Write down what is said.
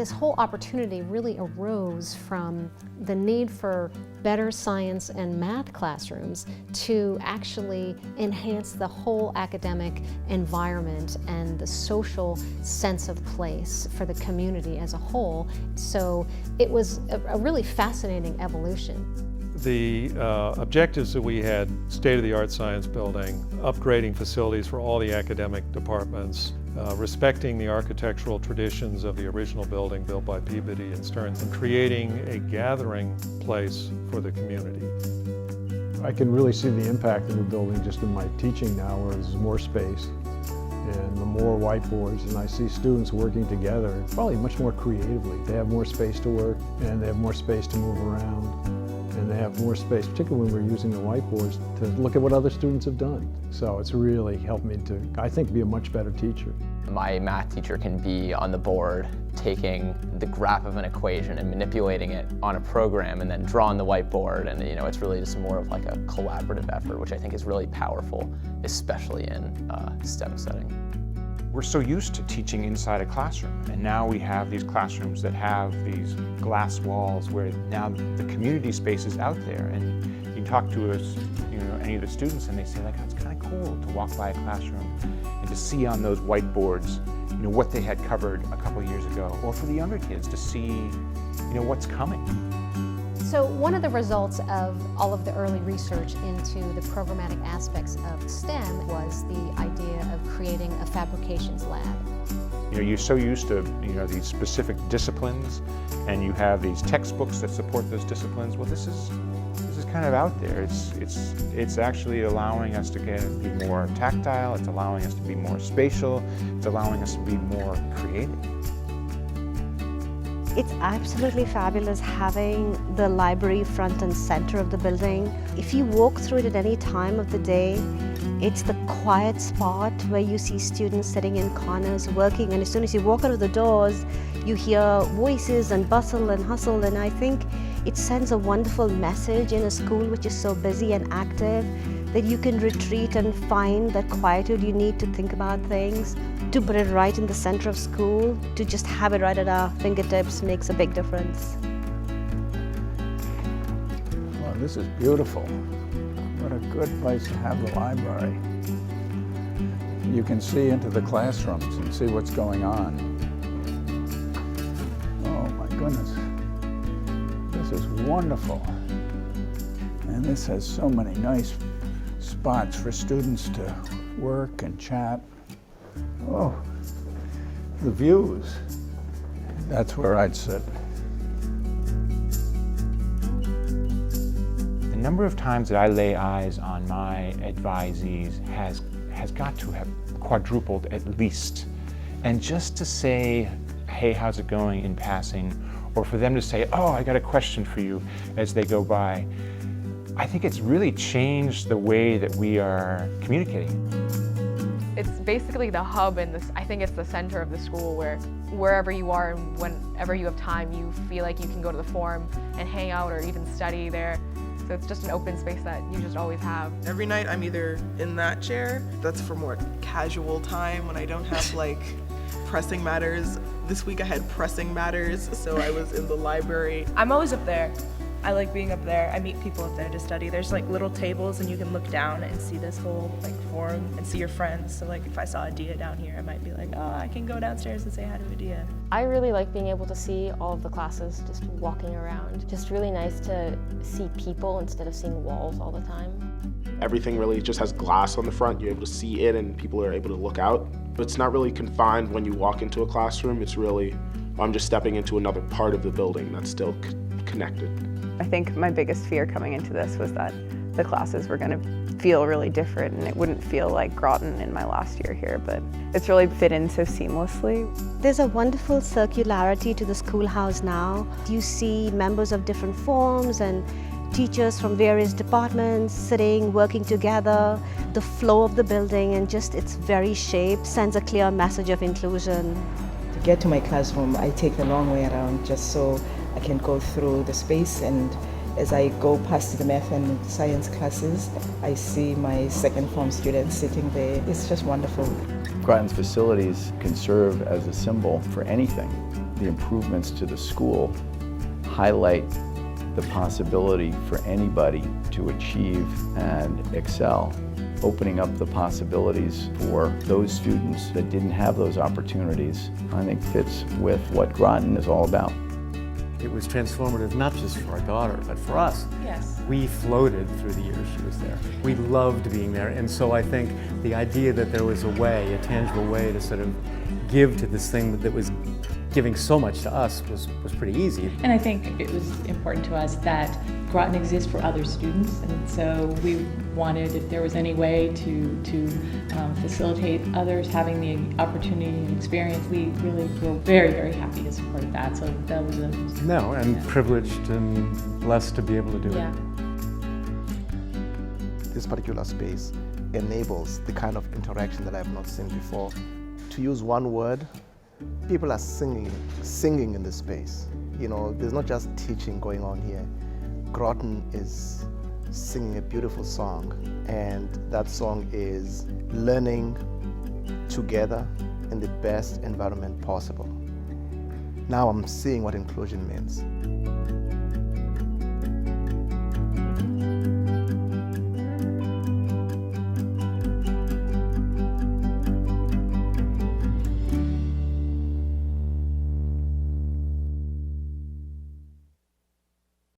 This whole opportunity really arose from the need for better science and math classrooms to actually enhance the whole academic environment and the social sense of place for the community as a whole. So it was a really fascinating evolution. The objectives that we had: state-of-the-art science building, upgrading facilities for all the academic departments, respecting the architectural traditions of the original building built by Peabody and Stearns, and creating a gathering place for the community. I can really see the impact of the building just in my teaching now, where there's more space and the more whiteboards, and I see students working together probably much more creatively. They have more space to work, and they have more space to move around, and they have more space, particularly when we're using the whiteboards, to look at what other students have done. So it's really helped me to, I think, be a much better teacher. My math teacher can be on the board taking the graph of an equation and manipulating it on a program and then draw on the whiteboard, and it's really just more of like a collaborative effort, which I think is really powerful, especially in a STEM setting. We're so used to teaching inside a classroom, and now we have these classrooms that have these glass walls where now the community space is out there, and you talk to us, any of the students, and they say like, oh, it's kind of cool to walk by a classroom and to see on those whiteboards, what they had covered a couple years ago, or for the younger kids to see, what's coming. So one of the results of all of the early research into the programmatic aspects of STEM was the idea of creating a fabrications lab. You're so used to these specific disciplines, and you have these textbooks that support those disciplines. Well, this is kind of out there. It's actually allowing us to be more tactile. It's allowing us to be more spatial. It's allowing us to be more creative. It's absolutely fabulous having the library front and center of the building. If you walk through it at any time of the day, it's the quiet spot where you see students sitting in corners working, and as soon as you walk out of the doors, you hear voices and bustle and hustle, and I think it sends a wonderful message in a school which is so busy and active that you can retreat and find that quietude you need to think about things. To put it right in the center of school, to just have it right at our fingertips makes a big difference. Well, this is beautiful. What a good place to have the library. You can see into the classrooms and see what's going on. Oh my goodness. This is wonderful. And this has so many nice spots for students to work and chat. Oh, the views. That's where I'd sit. The number of times that I lay eyes on my advisees has got to have quadrupled at least. And just to say, hey, how's it going in passing, or for them to say, oh, I got a question for you as they go by, I think it's really changed the way that we are communicating. It's basically the hub, and I think it's the center of the school where wherever you are and whenever you have time, you feel like you can go to the forum and hang out or even study there. So it's just an open space that you just always have. Every night I'm either in that chair, that's for more casual time when I don't have like pressing matters. This week I had pressing matters, so I was in the library. I'm always up there. I like being up there. I meet people up there to study. There's like little tables and you can look down and see this whole like forum and see your friends. So like if I saw Adia down here, I might be like, oh, I can go downstairs and say hi to Adia. I really like being able to see all of the classes just walking around. Just really nice to see people instead of seeing walls all the time. Everything really just has glass on the front. You're able to see it and people are able to look out. But it's not really confined when you walk into a classroom. It's really, I'm just stepping into another part of the building that's still connected. I think my biggest fear coming into this was that the classes were going to feel really different and it wouldn't feel like Groton in my last year here, but it's really fit in so seamlessly. There's a wonderful circularity to the schoolhouse now. You see members of different forms and teachers from various departments sitting, working together. The flow of the building and just its very shape sends a clear message of inclusion. To get to my classroom, I take the long way around just so I can go through the space, and as I go past the math and science classes, I see my second form students sitting there. It's just wonderful. Groton's facilities can serve as a symbol for anything. the improvements to the school highlight the possibility for anybody to achieve and excel, opening up the possibilities for those students that didn't have those opportunities, I think fits with what Groton is all about. It was transformative not just for our daughter, but for us. Yes. We floated through the years she was there. We loved being there, and so I think the idea that there was a way, a tangible way to sort of give to this thing that was giving so much to us was pretty easy. And I think it was important to us that Groton exists for other students, and so we wanted, if there was any way to facilitate others having the opportunity and experience, we really were very, very happy to support that. So that was No, and privileged and blessed to be able to do it. This particular space enables the kind of interaction that I have not seen before. To use one word, people are singing in this space. You know, there's not just teaching going on here. Groton is singing a beautiful song, and that song is learning together in the best environment possible. Now I'm seeing what inclusion means.